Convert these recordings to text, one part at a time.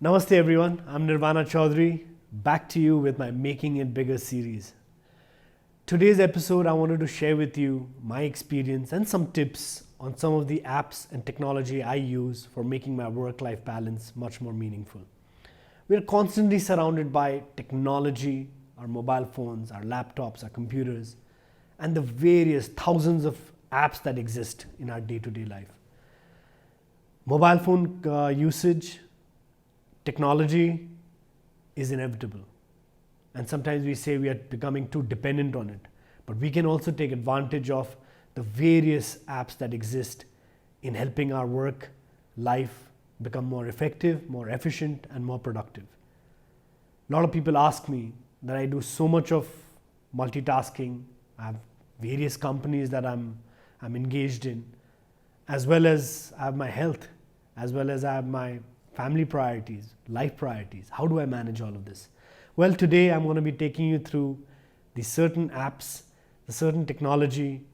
Namaste everyone, I'm Nirvana Chaudhary, back to you with my Making It Bigger series. Today's episode, I wanted to share with you my experience and some tips on some of the apps and technology I use for making my work-life balance much more meaningful. We are constantly surrounded by technology, our mobile phones, our laptops, our computers, and the various thousands of apps that exist in our day-to-day life. Mobile phone usage, technology is inevitable, and sometimes we say we are becoming too dependent on it, but we can also take advantage of the various apps that exist in helping our work life become more effective, more efficient, and more productive. A lot of people ask me that I do so much of multitasking. I have various companies that I'm engaged in, as well as I have my health, as well as I have my family priorities, life priorities. How do I manage all of this? Well, today I'm going to be taking you through the certain apps, the certain technology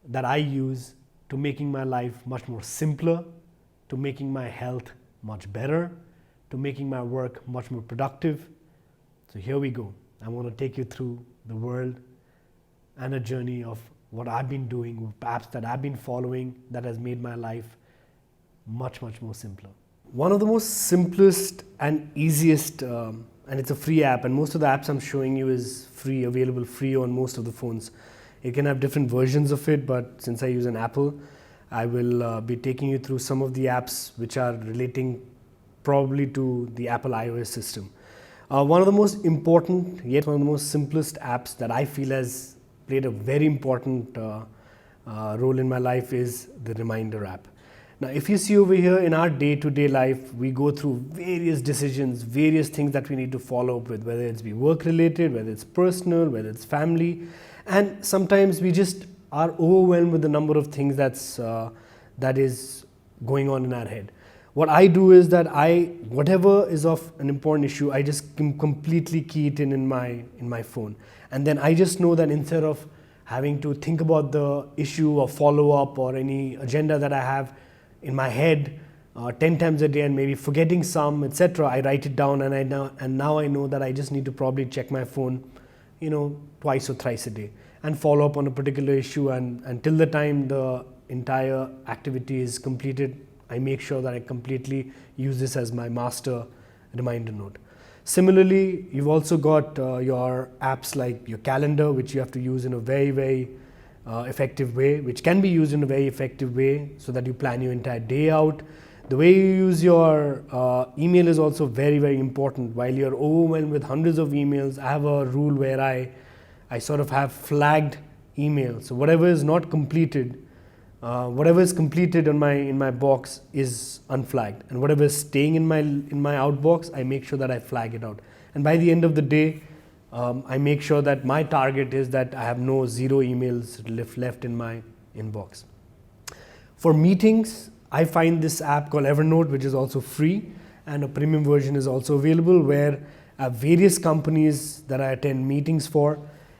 that I use to making my life much more simpler, to making my health much better, to making my work much more productive. So here we go. I want to take you through the world and a journey of what I've been doing with apps that I've been following that has made my life much more simpler. One of the most simplest and easiest, and it's a free app, and most of the apps I'm showing you is free, available free on most of the phones. You can have different versions of it, but since I use an Apple, I will be taking you through some of the apps which are relating probably to the Apple iOS system. One of the most important, yet one of the most simplest apps that I feel has played a very important role in my life is the Reminder app. Now, if you see over here in our day-to-day life, we go through various decisions, various things that we need to follow up with, whether it's be work-related, whether it's personal, whether it's family, and sometimes we just are overwhelmed with the number of things that is going on in our head. What I do is that whatever is of an important issue, I just completely key it in my phone, and then I just know that instead of having to think about the issue or follow up or any agenda that I have in my head 10 times a day and maybe forgetting some, etc., I write it down, and now I know that I just need to probably check my phone, twice or thrice a day and follow up on a particular issue, and until the time the entire activity is completed, I make sure that I completely use this as my master reminder note. Similarly, you've also got your apps like your calendar, which you have to use in a very effective way, which can be used in a very effective way so that you plan your entire day out. The way you use your email is also very important. While you're overwhelmed with hundreds of emails, I have a rule where I sort of have flagged email. So whatever is not completed, whatever is completed in my box is unflagged, and whatever is staying in my outbox, I make sure that I flag it out. And by the end of the day, I make sure that my target is that I have no zero emails left in my inbox. For meetings, I find this app called Evernote, which is also free, and a premium version is also available, where I have various companies that I attend meetings for,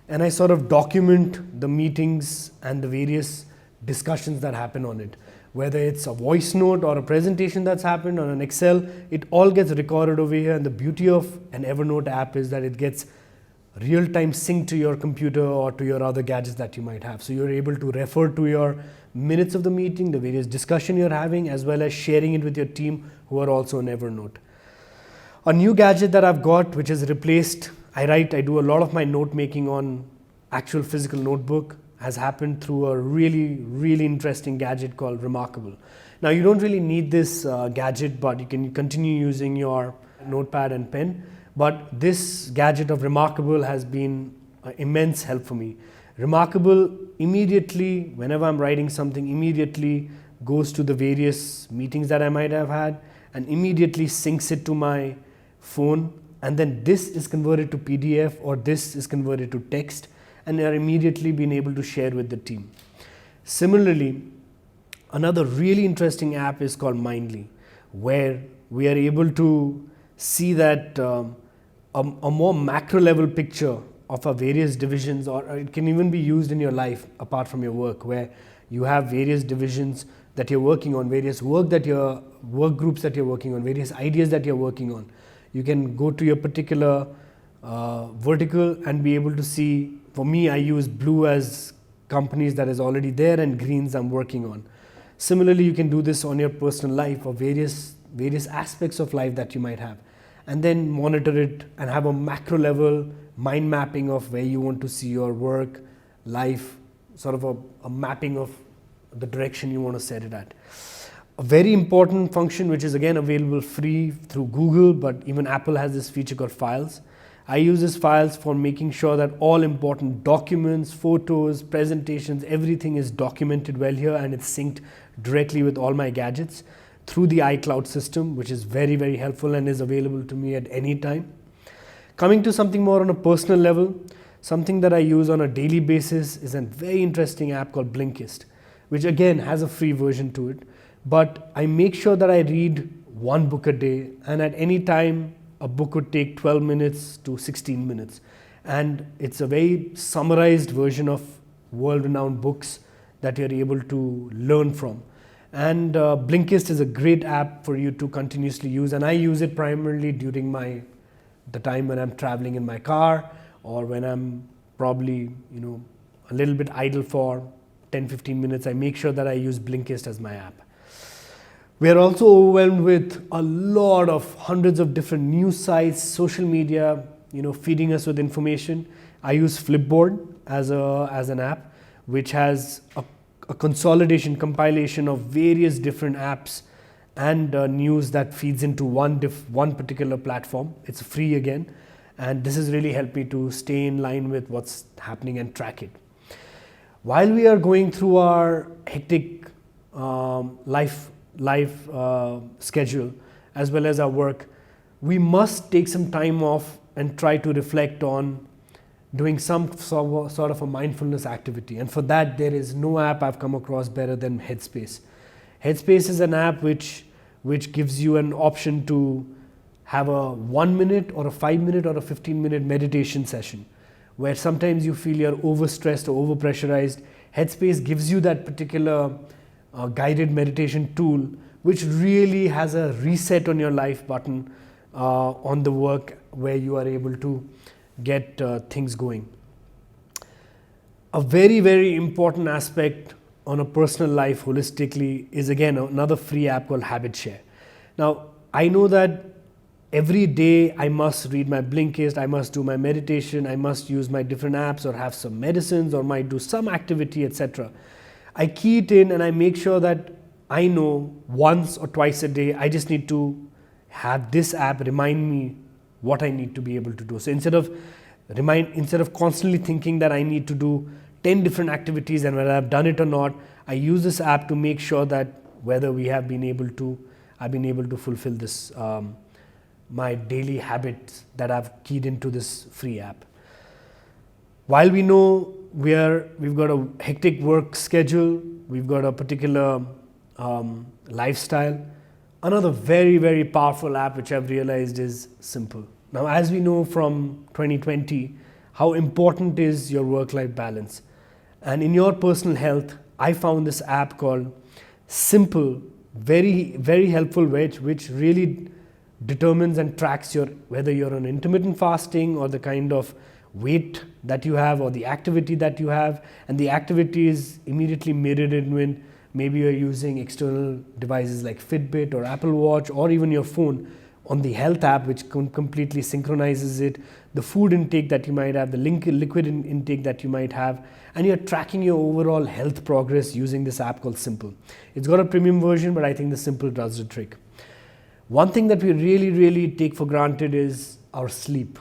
and I sort of document the meetings and the various discussions that happen on it. Whether it's a voice note or a presentation that's happened on an Excel, it all gets recorded over here, and the beauty of an Evernote app is that it gets real-time sync to your computer or to your other gadgets that you might have. So you're able to refer to your minutes of the meeting, the various discussion you're having, as well as sharing it with your team who are also on Evernote. A new gadget that I've got, which has replaced, I do a lot of my note making on actual physical notebook, has happened through a really interesting gadget called Remarkable. Now, you don't really need this gadget, but you can continue using your notepad and pen. But this gadget of Remarkable has been immense help for me. Remarkable immediately, whenever I'm writing something, immediately goes to the various meetings that I might have had and immediately syncs it to my phone, and then this is converted to PDF or this is converted to text, and they are immediately being able to share with the team. Similarly, another really interesting app is called Mindly, where we are able to see that a more macro level picture of our various divisions, or it can even be used in your life apart from your work, where you have various divisions that you're working on, various work groups that you're working on, various ideas that you're working on. You can go to your particular vertical and be able to see. For me, I use blue as companies that is already there and greens I'm working on. Similarly, you can do this on your personal life or various aspects of life that you might have, and then monitor it and have a macro level mind mapping of where you want to see your work, life, sort of a mapping of the direction you want to set it at. A very important function, which is again available free through Google, but even Apple has this feature called Files. I use these files for making sure that all important documents, photos, presentations, everything is documented well here, and it's synced directly with all my gadgets through the iCloud system, which is very, very helpful and is available to me at any time. Coming to something more on a personal level, something that I use on a daily basis is a very interesting app called Blinkist, which again has a free version to it. But I make sure that I read one book a day, and at any time a book would take 12 minutes to 16 minutes. And it's a very summarized version of world-renowned books that you're able to learn from. And Blinkist is a great app for you to continuously use, and I use it primarily during the time when I'm traveling in my car, or when I'm probably a little bit idle for 10-15 minutes. I make sure that I use Blinkist as my app. We are also overwhelmed with a lot of hundreds of different news sites, social media, feeding us with information. I use Flipboard as an app, which has a compilation of various different apps and news that feeds into one particular platform. It's free again, and this has really helped me to stay in line with what's happening and track it. While we are going through our hectic life schedule as well as our work, we must take some time off and try to reflect on doing some sort of a mindfulness activity. And for that, there is no app I've come across better than Headspace. Headspace is an app which gives you an option to have a 1 minute or a 5 minute or a 15-minute meditation session, where sometimes you feel you're overstressed or overpressurized. Headspace gives you that particular guided meditation tool, which really has a reset on your life button on the work, where you are able to get things going. A very, very important aspect on a personal life holistically is again another free app called HabitShare. Now, I know that every day I must read my Blinkist, I must do my meditation, I must use my different apps or have some medicines or might do some activity, etc. I key it in and I make sure that I know once or twice a day I just need to have this app remind me what I need to be able to do. So instead of constantly thinking that I need to do 10 different activities and whether I've done it or not, I use this app to make sure that whether I've been able to fulfill this my daily habits that I've keyed into this free app. While we know we've got a hectic work schedule, we've got a particular lifestyle, another very, very powerful app which I've realized is Simple. Now, as we know from 2020, how important is your work-life balance. And in your personal health, I found this app called Simple very, very helpful, which really determines and tracks whether you're on intermittent fasting or the kind of weight that you have or the activity that you have, and the activity is immediately mirrored in when maybe you're using external devices like Fitbit or Apple Watch or even your phone on the health app, which completely synchronizes it, the food intake that you might have, the liquid intake that you might have, and you're tracking your overall health progress using this app called Simple. It's got a premium version, but I think the Simple does the trick. One thing that we really, really take for granted is our sleep.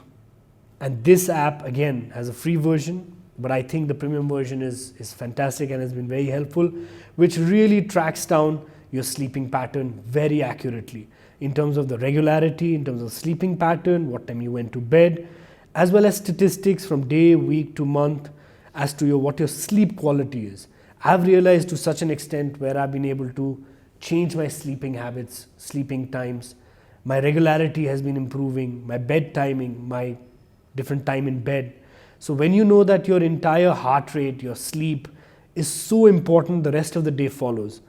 And this app, again, has a free version, but I think the premium version is fantastic and has been very helpful, which really tracks down your sleeping pattern very accurately in terms of the regularity, in terms of sleeping pattern, what time you went to bed, as well as statistics from day, week to month as to what your sleep quality is. I've realized to such an extent where I've been able to change my sleeping habits, sleeping times. My regularity has been improving, my bed timing, my different time in bed. So when you know that your entire heart rate, your sleep is so important, the rest of the day follows.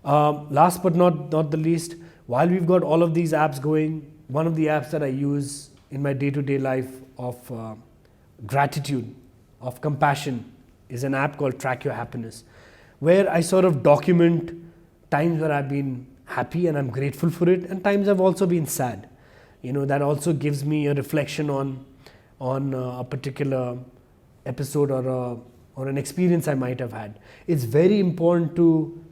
Last but not the least, while we've got all of these apps going, one of the apps that I use in my day-to-day life of gratitude, of compassion, is an app called Track Your Happiness, where I sort of document times where I've been happy and I'm grateful for it, and times I've also been sad. That also gives me a reflection on a particular episode or an experience I might have had. It's very important to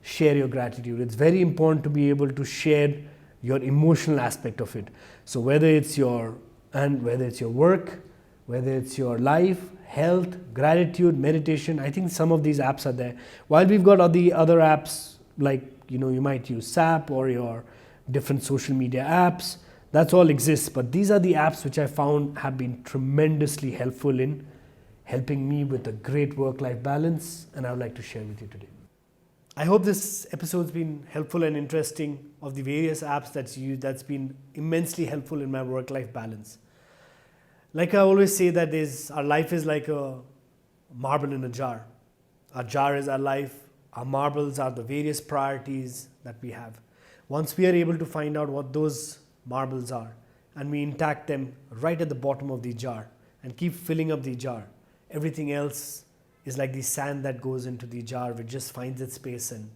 share your gratitude. It's very important to be able to share your emotional aspect of it. So whether it's your work, whether it's your life, health, gratitude, meditation, I think some of these apps are there. While we've got all the other apps like you might use SAP or your different social media apps, that's all exists. But these are the apps which I found have been tremendously helpful in helping me with a great work-life balance, and I would like to share with you today. I hope this episode's been helpful and interesting of the various apps that's been immensely helpful in my work-life balance. Like I always say that our life is like a marble in a jar. Our jar is our life. Our marbles are the various priorities that we have. Once we are able to find out what those marbles are and we intact them right at the bottom of the jar and keep filling up the jar, everything else is like the sand that goes into the jar, which just finds its space and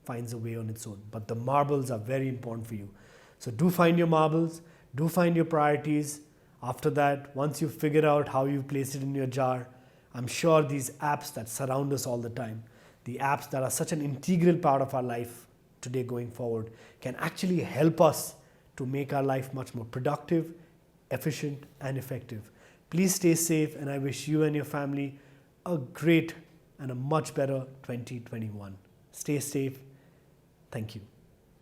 finds a way on its own. But the marbles are very important for you. So do find your marbles, do find your priorities. After that, once you figure out how you place it in your jar, I'm sure these apps that surround us all the time, the apps that are such an integral part of our life today going forward, can actually help us to make our life much more productive, efficient, and effective. Please stay safe, and I wish you and your family a great and a much better 2021. Stay safe. Thank you.